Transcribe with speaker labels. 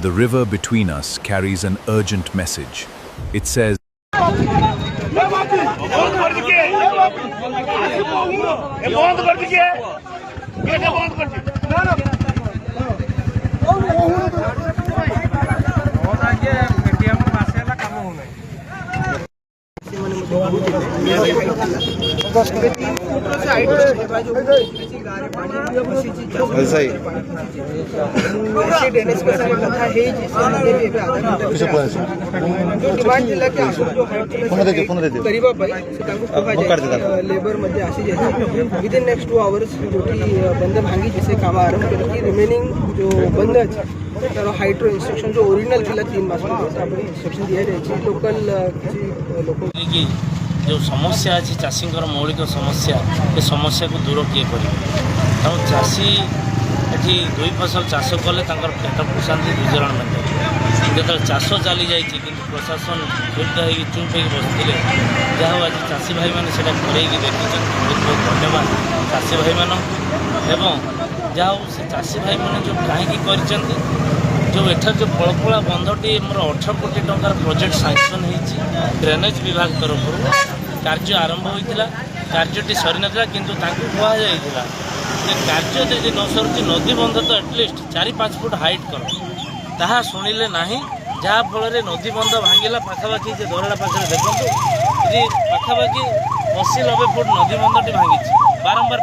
Speaker 1: The river between us carries an urgent message. It says,
Speaker 2: labour मध्ये अशी within next 2 hours जो बंद भांगी जिसे काम आरंभ केलं की रिमेनिंग जो बंद अछि तर हाइड्रो इंस्ट्रक्शन जो ओरिजिनल थिला 3 मास आपण इंस्ट्रक्शन दिया जायछि लोकल
Speaker 3: की जो समस्या अच्छी चाषी मौलिक समस्या ये समस्या को दूर किए कर चाषी ये 2 फसल चाष कले पेट पोषाती गुजराण मिलता जो चाष चली जाए कि प्रशासन क्षुब्ध हो चुप हो बसते जहाँ आज चाषी भाई मैंने करें देखी बहुत बहुत धन्यवाद चाषी भाई मान जहाँ से चाषी भाई मैंने जो कहीं कर जो एठार जो पड़पड़ा बंधटी मोर 18 कोटी टंकार प्रोजेक्ट सैंक्शन होती ड्रेनेज विभाग तरफ कार्य आरंभ होता कार्यटी सरी नाला किंतु कहुला कार्य यदि न सरुची नदी बंध तो एटलिस्ट 4-5 फुट हाइट कर ताहा शुणिले ना जहाँफल नदी बंध भांगला पाखापाखि दौरा पाखे देखो पाखापाखि 80-90 फुट नदी बंधटी भांगी बारंबार